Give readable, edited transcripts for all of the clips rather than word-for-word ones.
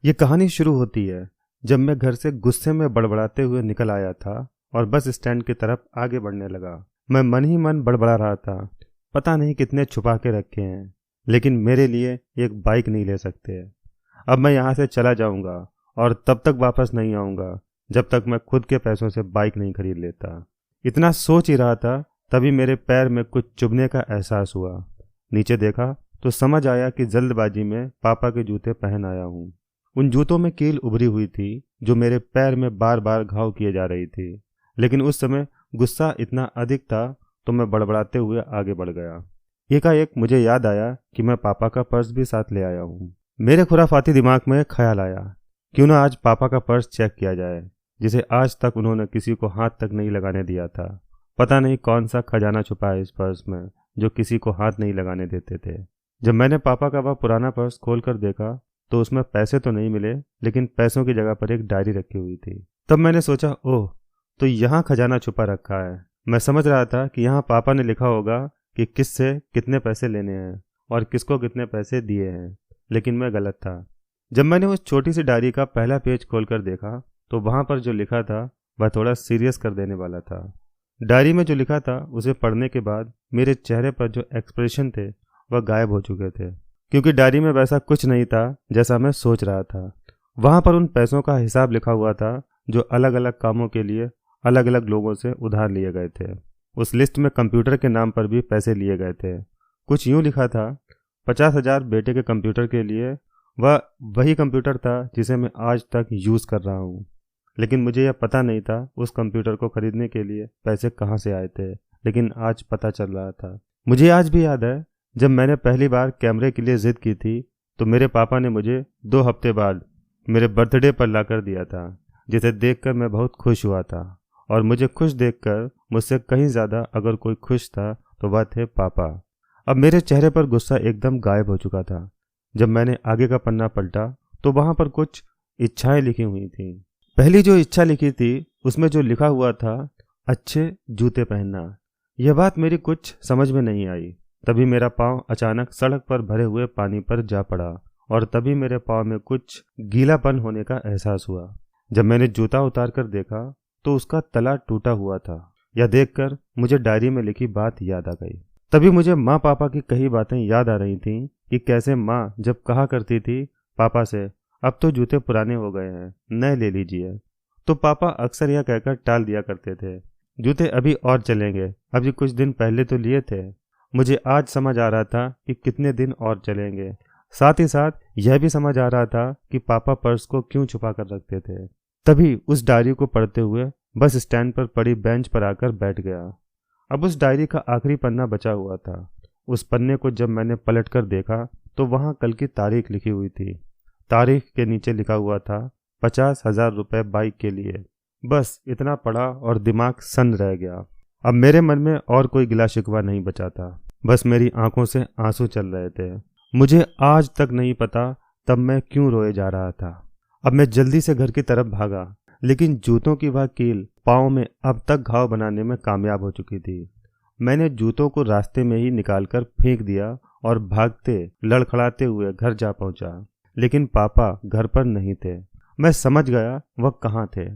ये कहानी शुरू होती है जब मैं घर से गुस्से में बड़बड़ाते हुए निकल आया था और बस स्टैंड की तरफ आगे बढ़ने लगा। मैं मन ही मन बड़बड़ा रहा था, पता नहीं कितने छुपा के रखे हैं, लेकिन मेरे लिए एक बाइक नहीं ले सकते। अब मैं यहाँ से चला जाऊँगा और तब तक वापस नहीं आऊँगा जब तक मैं खुद के पैसों से बाइक नहीं खरीद लेता। इतना सोच ही रहा था, तभी मेरे पैर में कुछ चुभने का एहसास हुआ। नीचे देखा तो समझ आया कि जल्दबाजी में पापा के जूते पहन आया हूँ। उन जूतों में कील उभरी हुई थी जो मेरे पैर में बार बार घाव किए जा रही थी, लेकिन उस समय गुस्सा इतना अधिक था तो मैं बड़बड़ाते हुए आगे बढ़ गया। एकाएक मुझे याद आया कि मैं पापा का पर्स भी साथ ले आया हूँ। मेरे खुराफाती दिमाग में एक ख्याल आया, क्यों ना आज पापा का पर्स चेक किया जाए, जिसे आज तक उन्होंने किसी को हाथ तक नहीं लगाने दिया था। पता नहीं कौन सा खजाना छुपा है इस पर्स में जो किसी को हाथ नहीं लगाने देते थे। जब मैंने पापा का वह पुराना पर्स खोल कर देखा तो उसमें पैसे तो नहीं मिले, लेकिन पैसों की जगह पर एक डायरी रखी हुई थी। तब मैंने सोचा, ओह, तो यहाँ खजाना छुपा रखा है। मैं समझ रहा था कि यहाँ पापा ने लिखा होगा कि किससे कितने पैसे लेने हैं और किसको कितने पैसे दिए हैं, लेकिन मैं गलत था। जब मैंने उस छोटी सी डायरी का पहला पेज खोलकर देखा तो वहाँ पर जो लिखा था वह थोड़ा सीरियस कर देने वाला था। डायरी में जो लिखा था उसे पढ़ने के बाद मेरे चेहरे पर जो एक्सप्रेशन थे वह गायब हो चुके थे, क्योंकि डायरी में वैसा कुछ नहीं था जैसा मैं सोच रहा था। वहाँ पर उन पैसों का हिसाब लिखा हुआ था जो अलग अलग कामों के लिए अलग अलग लोगों से उधार लिए गए थे। उस लिस्ट में कंप्यूटर के नाम पर भी पैसे लिए गए थे। कुछ यूँ लिखा था, 50,000 बेटे के कंप्यूटर के लिए। वह वही कंप्यूटर था जिसे मैं आज तक यूज़ कर रहा हूँ, लेकिन मुझे यह पता नहीं था उस कंप्यूटर को खरीदने के लिए पैसे कहाँ से आए थे, लेकिन आज पता चल रहा था। मुझे आज भी याद है, जब मैंने पहली बार कैमरे के लिए ज़िद की थी तो मेरे पापा ने मुझे 2 हफ्ते बाद मेरे बर्थडे पर ला कर दिया था, जिसे देखकर मैं बहुत खुश हुआ था। और मुझे खुश देखकर मुझसे कहीं ज़्यादा अगर कोई खुश था तो वह थे पापा। अब मेरे चेहरे पर गुस्सा एकदम गायब हो चुका था। जब मैंने आगे का पन्ना पलटा तो वहाँ पर कुछ इच्छाएं लिखी हुई थीं। पहली जो इच्छा लिखी थी उसमें जो लिखा हुआ था, अच्छे जूते पहनना। यह बात मेरी कुछ समझ में नहीं आई। तभी मेरा पाँव अचानक सड़क पर भरे हुए पानी पर जा पड़ा और तभी मेरे पाँव में कुछ गीलापन होने का एहसास हुआ। जब मैंने जूता उतार कर देखा तो उसका तला टूटा हुआ था। यह देखकर मुझे डायरी में लिखी बात याद आ गई। तभी मुझे माँ पापा की कही बातें याद आ रही थीं कि कैसे माँ जब कहा करती थी पापा से, अब तो जूते पुराने हो गए हैं, नए ले लीजिए, तो पापा अक्सर यह कहकर टाल दिया करते थे, जूते अभी और चलेंगे, अभी कुछ दिन पहले तो लिए थे। मुझे आज समझ आ रहा था कि कितने दिन और चलेंगे। साथ ही साथ यह भी समझ आ रहा था कि पापा पर्स को क्यों छुपा कर रखते थे। तभी उस डायरी को पढ़ते हुए बस स्टैंड पर पड़ी बेंच पर आकर बैठ गया। अब उस डायरी का आखिरी पन्ना बचा हुआ था। उस पन्ने को जब मैंने पलट कर देखा तो वहाँ कल की तारीख लिखी हुई थी। तारीख के नीचे लिखा हुआ था 50,000 रुपये बाइक के लिए। बस इतना पढ़ा और दिमाग सन्न रह गया। अब मेरे मन में और कोई गिला शिकवा नहीं बचा था, बस मेरी आंखों से आंसू चल रहे थे। मुझे आज तक नहीं पता तब मैं क्यों रोए जा रहा था। अब मैं जल्दी से घर की तरफ भागा, लेकिन जूतों की वह कील पाँव में अब तक घाव बनाने में कामयाब हो चुकी थी। मैंने जूतों को रास्ते में ही निकालकर फेंक दिया और भागते लड़खड़ाते हुए घर जा पहुंचा, लेकिन पापा घर पर नहीं थे। मैं समझ गया वह कहाँ थे।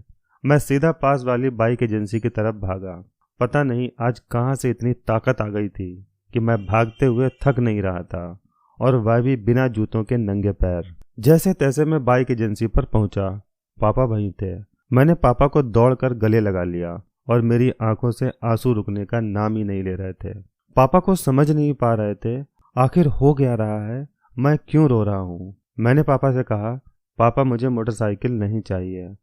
मैं सीधा पास वाली बाइक एजेंसी की तरफ भागा। पता नहीं आज कहाँ से इतनी ताकत आ गई थी कि मैं भागते हुए थक नहीं रहा था, और वह भी बिना जूतों के नंगे पैर। जैसे तैसे मैं बाइक एजेंसी पर पहुंचा। पापा वहीं थे। मैंने पापा को दौड़कर गले लगा लिया और मेरी आंखों से आंसू रुकने का नाम ही नहीं ले रहे थे। पापा को समझ नहीं पा रहे थे आखिर हो क्या रहा है, मैं क्यों रो रहा हूँ। मैंने पापा से कहा, पापा मुझे मोटरसाइकिल नहीं चाहिए,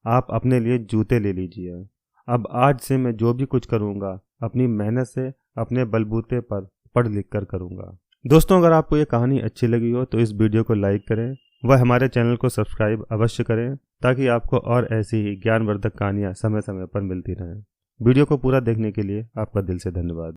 आप अपने लिए जूते ले लीजिए। अब आज से मैं जो भी कुछ करूँगा अपनी मेहनत से अपने बलबूते पर पढ़ लिख कर करूँगा। दोस्तों, अगर आपको ये कहानी अच्छी लगी हो तो इस वीडियो को लाइक करें, वह हमारे चैनल को सब्सक्राइब अवश्य करें, ताकि आपको और ऐसी ही ज्ञानवर्धक कहानियाँ समय समय पर मिलती रहें। वीडियो को पूरा देखने के लिए आपका दिल से धन्यवाद।